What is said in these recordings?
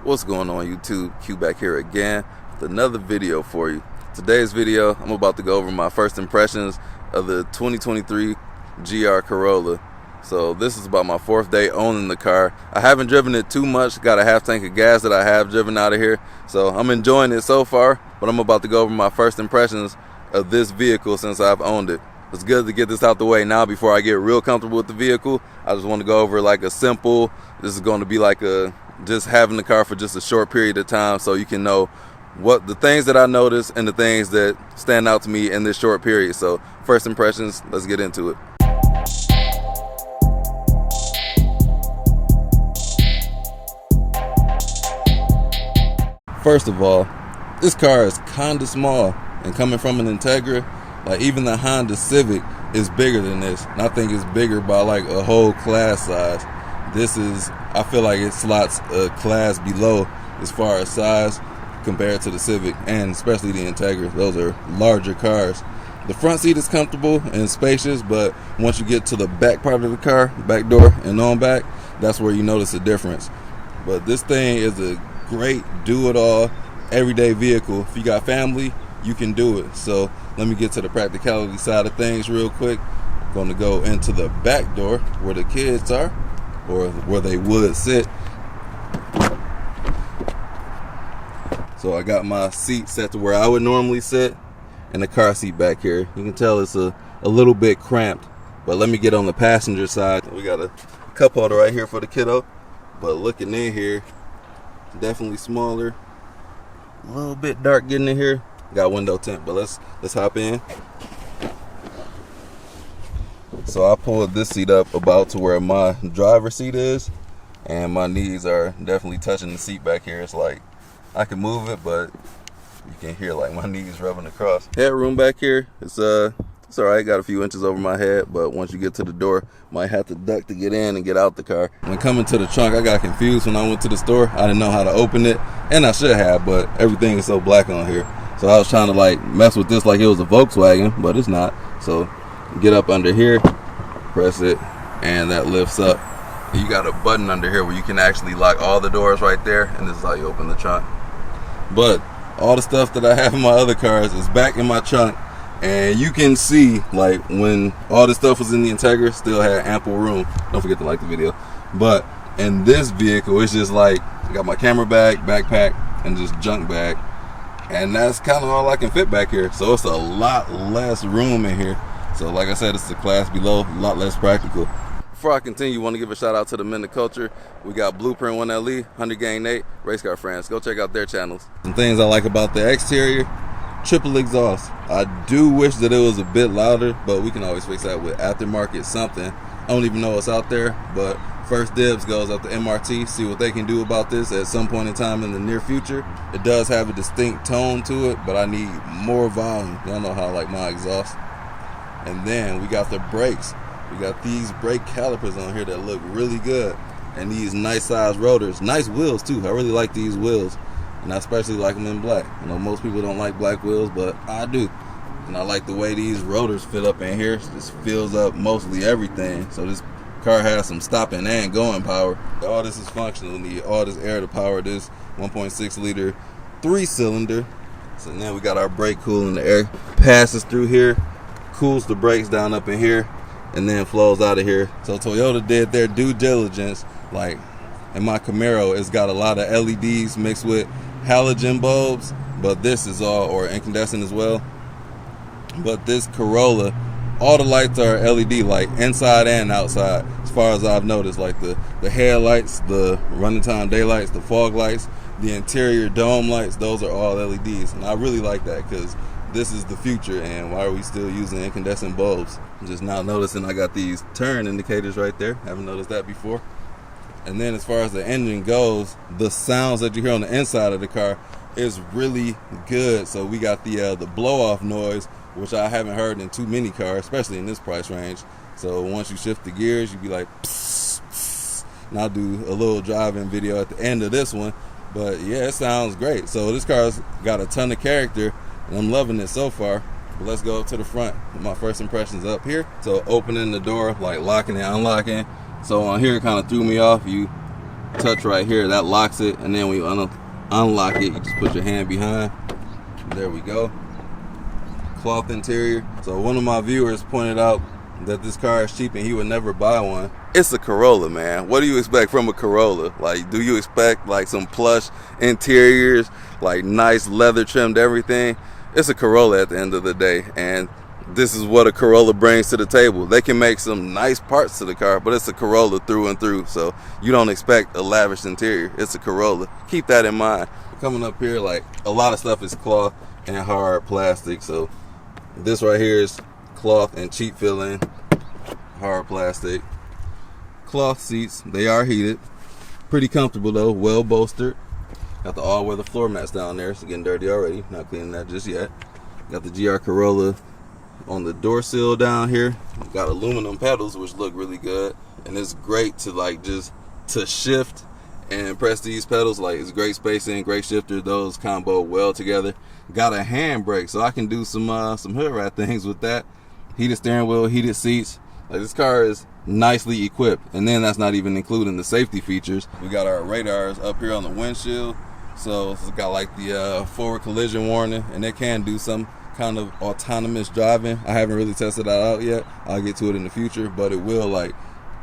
What's going on YouTube? Q back here again with another video for you. Today's video, I'm about to go over my first impressions of the 2023 GR Corolla. So this is about my fourth day owning the car. I haven't driven it too much, got a half tank of gas that I have driven out of here. So I'm enjoying it so far, but I'm about to go over my first impressions of this vehicle since I've owned it. It's good to get this out the way now before I get real comfortable with the vehicle. I just want to go over like a simple, this is going to be like just having the car for just a short period of time so you can know what the things that I notice and the things that stand out to me in this short period. So first impressions, let's get into it. First of all, this car is kinda small, and coming from an Integra, like even the Honda Civic is bigger than this, and I think it's bigger by like a whole class size. This is, I feel like it slots a class below as far as size compared to the Civic, and especially the Integra. Those are larger cars. The front seat is comfortable and spacious, but once you get to the back part of the car, back door and on back, that's where you notice a difference. But this thing is a great do-it-all everyday vehicle. If you got family, you can do it. So let me get to the practicality side of things real quick. I'm going to go into the back door where the kids are, or where they would sit. So I got my seat set to where I would normally sit, and the car seat back here. You can tell it's a little bit cramped, but let me get on the passenger side. We got a cup holder right here for the kiddo, but looking in here, definitely smaller, a little bit dark getting in here. Got window tint, but let's hop in. So I pulled this seat up about to where my driver's seat is, and my knees are definitely touching the seat back here. It's like I can move it, but you can hear like my knees rubbing across. Headroom back here, it's alright, got a few inches over my head, but once you get to the door, might have to duck to get in and get out the car. When coming to the trunk, I got confused when I went to the store. I didn't know how to open it, and I should have, but everything is so black on here. So I was trying to like mess with this like it was a Volkswagen, but it's not. So get up under here, press it, and that lifts up. You got a button under here where you can actually lock all the doors right there, and this is how you open the trunk. But all the stuff that I have in my other cars is back in my trunk, and you can see like when all the stuff was in the Integra, still had ample room. Don't forget to like the video. But in this vehicle, it's just like I got my camera bag, backpack, and just junk bag. And that's kind of all I can fit back here. So it's a lot less room in here. So like I said, it's the class below, a lot less practical. Before I continue, I want to give a shout out to the men of culture. We got Blueprint 1LE, 100 Gang Nate, Race Car Friends. Go check out their channels. Some things I like about the exterior, triple exhaust. I do wish that it was a bit louder, but we can always fix that with aftermarket something. I don't even know what's out there, but first dibs goes out to MRT, see what they can do about this at some point in time in the near future. It does have a distinct tone to it, but I need more volume. Y'all know how I like my exhaust. And then we got the brakes. We got these brake calipers on here that look really good, and these nice size rotors, nice wheels too. I really like these wheels, and I especially like them in black. I know most people don't like black wheels, but I do. And I like the way these rotors fit up in here. This fills up mostly everything, so this car has some stopping and going power. All this is functional. Need all this air to power this 1.6 liter 3-cylinder. So now we got our brake cooling. The air passes through here, cools the brakes down up in here, and then flows out of here. So Toyota did their due diligence. Like in my Camaro, it's got a lot of LEDs mixed with halogen bulbs, but this is all, or incandescent as well. But this Corolla, all the lights are LED, like inside and outside, as far as I've noticed. Like the headlights, the running time daylights, the fog lights, the interior dome lights, those are all LEDs. And I really like that because this is the future, and why are we still using incandescent bulbs? I'm just now noticing I got these turn indicators right there. Haven't noticed that before. And then as far as the engine goes, the sounds that you hear on the inside of the car is really good. So we got the blow-off noise, which I haven't heard in too many cars, especially in this price range. So once you shift the gears, you be like, psst, psst. And I'll do a little driving video at the end of this one. But yeah, it sounds great. So this car's got a ton of character, and I'm loving it so far. But let's go up to the front. My first impressions up here. So opening the door, like locking and unlocking. So on here, it kind of threw me off. You touch right here, that locks it, and then when you unlock it, you just put your hand behind. There we go. Cloth interior. So one of my viewers pointed out that this car is cheap and he would never buy one. It's a Corolla, man. What do you expect from a Corolla? Like, do you expect like some plush interiors, like nice leather trimmed everything? It's a Corolla at the end of the day, and this is what a Corolla brings to the table. They can make some nice parts to the car, but it's a Corolla through and through, so you don't expect a lavish interior. It's a Corolla. Keep that in mind. Coming up here, like, a lot of stuff is cloth and hard plastic, so this right here is cloth and cheap feeling hard plastic. Cloth seats, they are heated. Pretty comfortable though, well bolstered. Got the all-weather floor mats down there. It's getting dirty already. Not cleaning that just yet. Got the GR Corolla on the door sill down here. Got aluminum pedals, which look really good. And it's great to like just to shift and press these pedals. Like, it's great spacing, great shifter. Those combo well together. Got a handbrake, so I can do some hood rat things with that. Heated steering wheel, heated seats. Like, this car is nicely equipped, and then that's not even including the safety features. We got our radars up here on the windshield, so it's got like the forward collision warning, and it can do some kind of autonomous driving. I haven't really tested that out yet. I'll get to it in the future, but it will like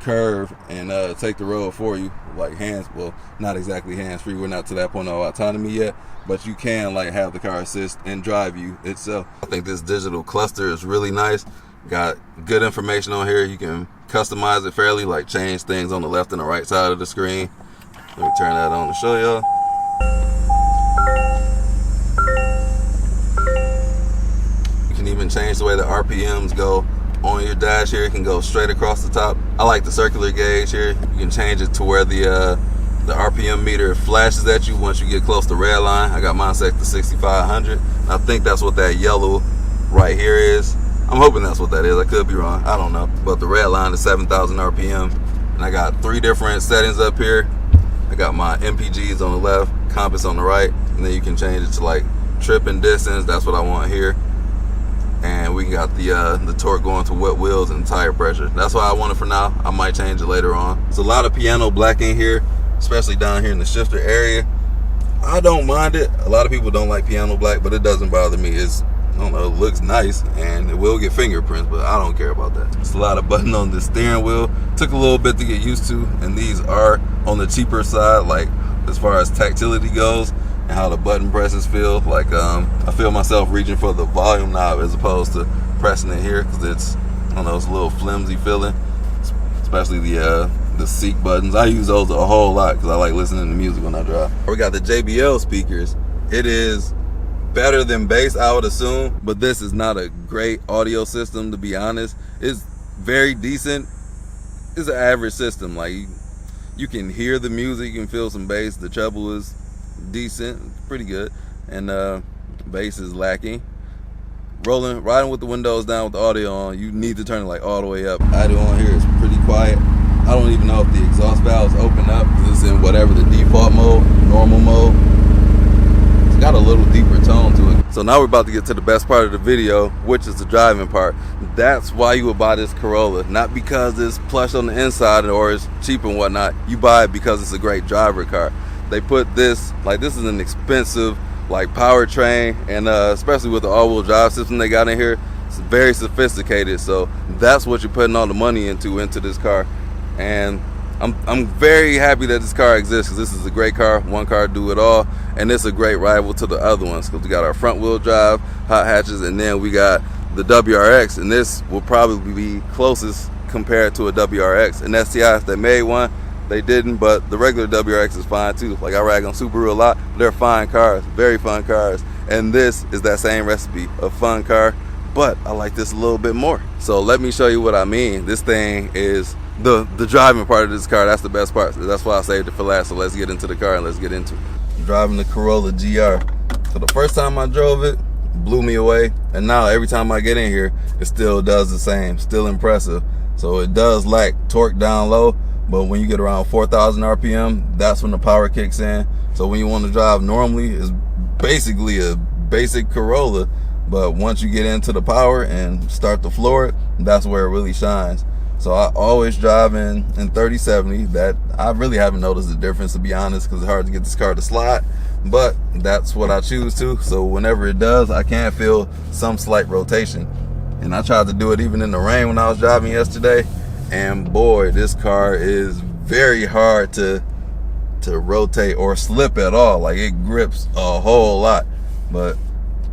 curve and take the road for you, like hands, well, not exactly hands-free. We're not to that point of autonomy yet, but you can like have the car assist and drive you itself. I think this digital cluster is really nice. Got good information on here. You can customize it fairly, like change things on the left and the right side of the screen. Let me turn that on to show y'all. You can even change the way the RPMs go on your dash here. It can go straight across the top. I like the circular gauge here. You can change it to where the RPM meter flashes at you once you get close to red line. I got mine set to 6,500. I think that's what that yellow right here is. I'm hoping that's what that is. I could be wrong. I don't know. But the red line is 7,000 RPM. And I got 3 different settings up here. I got my MPGs on the left, compass on the right, and then you can change it to like trip and distance. That's what I want here. And we got the torque going to wet wheels and tire pressure. That's what I want it for now. I might change it later on. There's a lot of piano black in here, especially down here in the shifter area. I don't mind it. A lot of people don't like piano black, but it doesn't bother me. I don't know, it looks nice, and it will get fingerprints, but I don't care about that. It's a lot of button on the steering wheel. Took a little bit to get used to, and these are on the cheaper side, like as far as tactility goes and how the button presses feel. Like I feel myself reaching for the volume knob as opposed to pressing it here, because it's, I don't know, it's a little flimsy feeling, especially the seat buttons. I use those a whole lot because I like listening to music when I drive. We got the JBL speakers. It is better than bass, I would assume, but this is not a great audio system, to be honest. It's very decent. It's an average system. Like, you can hear the music, you can feel some bass. The treble is decent, pretty good, and bass is lacking. Riding with the windows down with the audio on, you need to turn it like all the way up. Audio on here is pretty quiet. I don't even know if the exhaust valves open up, because it's in whatever the default mode, normal mode. Got a little deeper tone to it. So now we're about to get to the best part of the video, which is the driving part. That's why you would buy this Corolla, not because it's plush on the inside or it's cheap and whatnot. You buy it because it's a great driver car. They put this, like, this is an expensive like powertrain, and especially with the all-wheel drive system they got in here, it's very sophisticated. So that's what you're putting all the money into this car. And I'm very happy that this car exists, because this is a great car. One car do it all, and it's a great rival to the other ones, because we got our front wheel drive hot hatches, and then we got the WRX, and this will probably be closest compared to a WRX. And STI, if they made one, they didn't, but the regular WRX is fine too. Like, I rag on Subaru a lot. They're fine cars, very fun cars, and this is that same recipe, a fun car, but I like this a little bit more. So let me show you what I mean. This thing is the driving part of this car. That's the best part. That's why I saved it for last. So let's get into the car and let's get into it. I'm driving the Corolla GR. So the first time I drove it, blew me away, and now every time I get in here, it still does the same. Still impressive. So it does lack torque down low, but when you get around 4,000 RPM, that's when the power kicks in. So when you want to drive normally, it's basically a basic Corolla, but once you get into the power and start to floor it, that's where it really shines. So I always drive in 30/70. That I really haven't noticed the difference, to be honest, because it's hard to get this car to slide. But that's what I choose to. So whenever it does, I can feel some slight rotation. And I tried to do it even in the rain when I was driving yesterday. And boy, this car is very hard to rotate or slip at all. Like, it grips a whole lot. But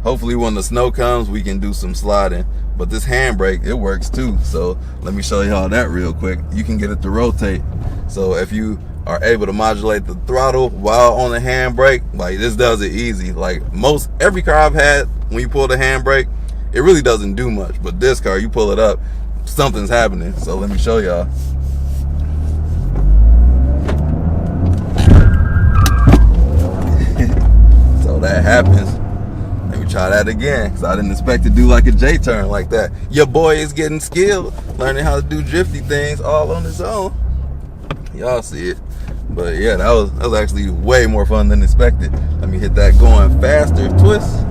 hopefully when the snow comes, we can do some sliding. But this handbrake, it works too. So let me show y'all that real quick. You can get it to rotate. So if you are able to modulate the throttle while on the handbrake, like, this does it easy. Like, every car I've had, when you pull the handbrake, it really doesn't do much. But this car, you pull it up, something's happening. So let me show y'all. So that happens. Let me try that again, because I didn't expect to do like a J-turn like that. Your boy is getting skilled, learning how to do drifty things all on his own. Y'all see it. But yeah, that was actually way more fun than expected. Let me hit that going faster twist.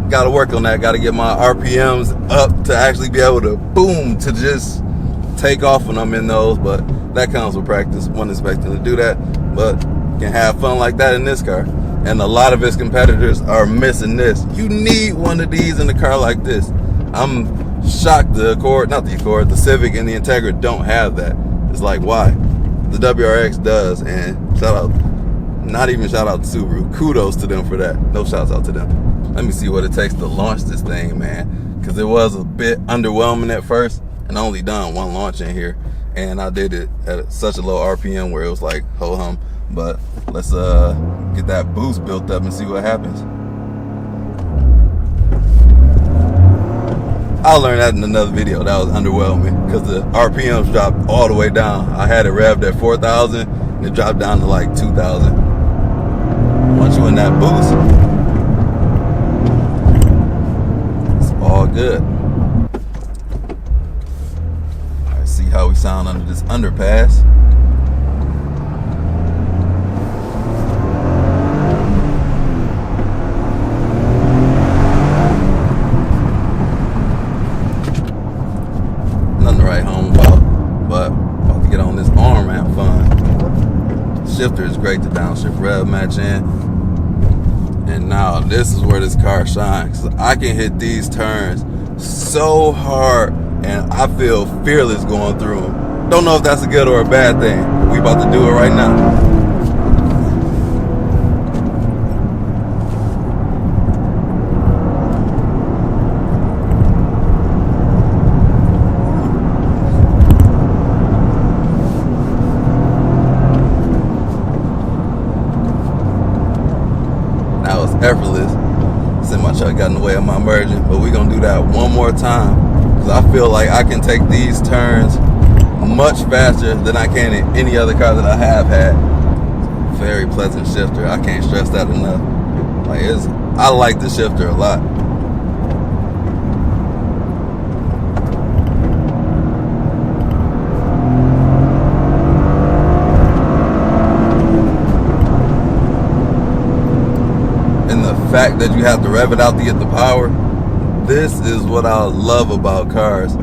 Gotta work on that. Gotta get my RPMs up to actually be able to boom, to just take off when I'm in those. But that comes with practice. Wasn't expecting to do that, but can have fun like that in this car. And a lot of its competitors are missing this. You need one of these in a car like this. I'm shocked the Civic and the Integra don't have that. It's like, why? The WRX does, and not even shout out to Subaru. Kudos to them for that. No shouts out to them. Let me see what it takes to launch this thing, man. Because it was a bit underwhelming at first, and I only done one launch in here. And I did it at such a low RPM where it was like ho-hum. But let's get that boost built up and see what happens. I'll learn that in another video. That was underwhelming because the RPMs dropped all the way down. I had it revved at 4,000 and it dropped down to like 2,000. Once you in that boost, it's all good. All right, see how we sound under this underpass. Shifter is great to downshift rev match in. And now this is where this car shines. I can hit these turns so hard and I feel fearless going through them. Don't know if that's a good or a bad thing. We about to do it right now. Effortless. Semi truck got in the way of my merging, but we're gonna do that one more time because I feel like I can take these turns much faster than I can in any other car that I have had. Very pleasant shifter. I can't stress that enough. I like the shifter a lot. The fact that you have to rev it out to get the power, this is what I love about cars,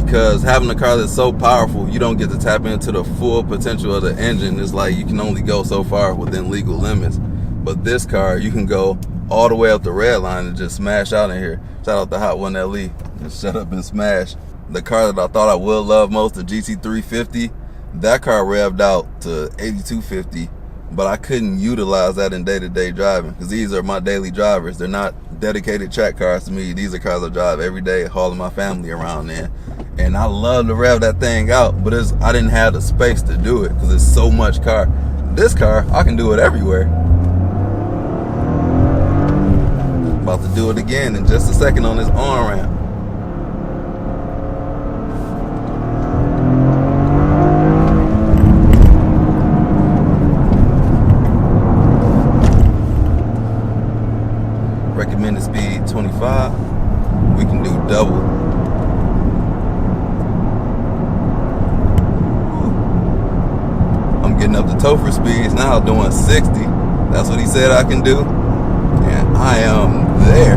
because having a car that's so powerful, you don't get to tap into the full potential of the engine. It's like you can only go so far within legal limits. But this car, you can go all the way up the red line and just smash out in here. Shout out to Hot One LE. Just shut up and smash. The car that I thought I would love most, the GT350, that car revved out to 8250. But I couldn't utilize that in day-to-day driving because these are my daily drivers. They're not dedicated track cars to me. These are cars I drive every day, hauling my family around in. And I love to rev that thing out, but I didn't have the space to do it because it's so much car. This car, I can do it everywhere. About to do it again in just a second on this on-ramp. Recommended speed 25. We can do double. I'm getting up to Topher speeds now, doing 60. That's what he said I can do. And I am there.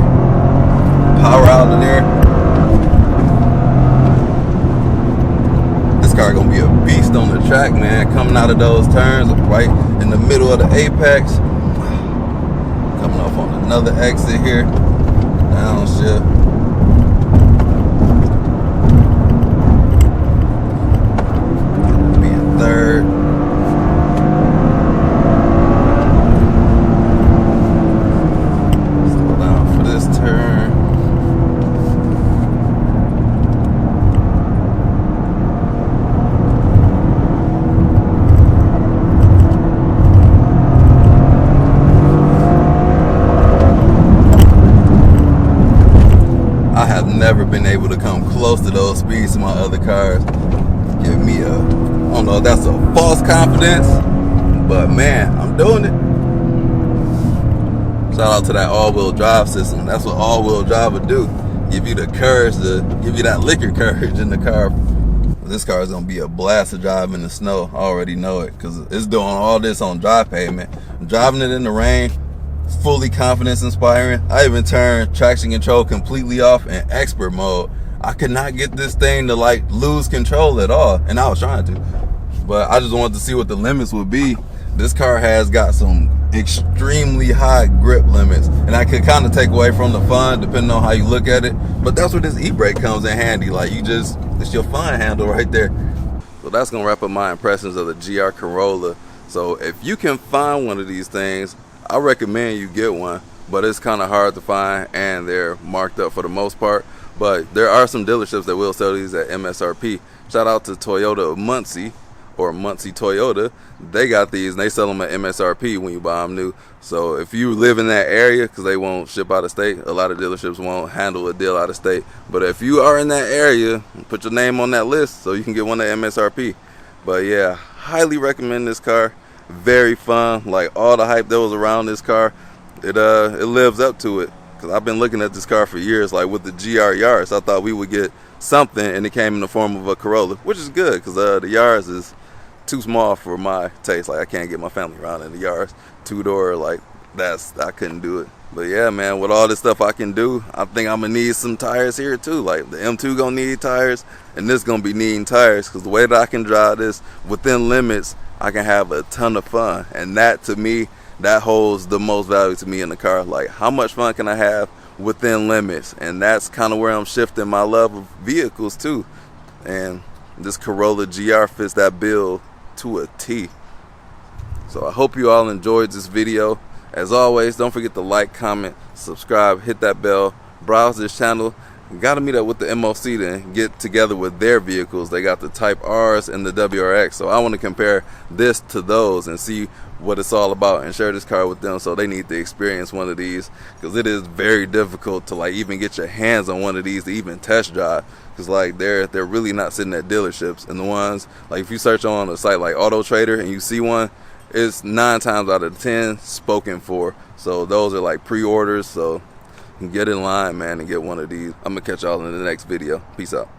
Power out of there. This car gonna be a beast on the track, man. Coming out of those turns, right in the middle of the apex. Coming off on another exit here. Downshift. Being third. Slow down for this turn. Never been able to come close to those speeds to my other cars. Give me a, I don't know if that's a false confidence, but man, I'm doing it. Shout out to that all-wheel drive system. That's what all-wheel drive would do. Give you the courage to, give you that liquor courage in the car. This car is gonna be a blast to drive in the snow. I already know it, because it's doing all this on dry pavement. Driving it in the rain, fully confidence inspiring. I even turned traction control completely off in expert mode. I could not get this thing to like lose control at all, and I was trying to, but I just wanted to see what the limits would be. This car has got some extremely high grip limits, and I could kind of take away from the fun depending on how you look at it, but that's where this e-brake comes in handy. Like, you just, it's your fun handle right there. So that's gonna wrap up my impressions of the GR Corolla. So if you can find one of these things, I recommend you get one, but it's kind of hard to find and they're marked up for the most part. But there are some dealerships that will sell these at MSRP. Shout out to Toyota of Muncie, or Muncie Toyota. They got these and they sell them at MSRP when you buy them new. So if you live in that area, because they won't ship out of state, a lot of dealerships won't handle a deal out of state. But if you are in that area, put your name on that list so you can get one at MSRP. But yeah, highly recommend this car. Very fun. Like, all the hype that was around this car, it lives up to it. Because I've been looking at this car for years. Like, with the GR Yaris, I thought we would get something, and it came in the form of a Corolla, which is good, because the Yaris is too small for my taste. Like, I can't get my family around in the Yaris. Two-door, like, I couldn't do it. But yeah, man, with all this stuff I can do, I think I'm gonna need some tires here too. Like, the M2 gonna need tires, and this gonna be needing tires, because the way that I can drive this within limits, I can have a ton of fun. And that, to me, that holds the most value to me in the car. Like, how much fun can I have within limits? And that's kind of where I'm shifting my love of vehicles too. And this Corolla GR fits that bill to a T. So I hope you all enjoyed this video. As always, don't forget to like, comment, subscribe, hit that bell, browse this channel. Got to meet up with the MOC to get together with their vehicles. They got the Type Rs and the WRX, so I want to compare this to those and see what it's all about and share this car with them, so they need to experience one of these, because it is very difficult to like even get your hands on one of these to even test drive, because like they're really not sitting at dealerships. And the ones, like, if you search on a site like Auto Trader and you see one, it's 9 times out of 10 spoken for. So those are like pre-orders. So get in line, man, and get one of these. I'm gonna catch y'all in the next video. Peace out.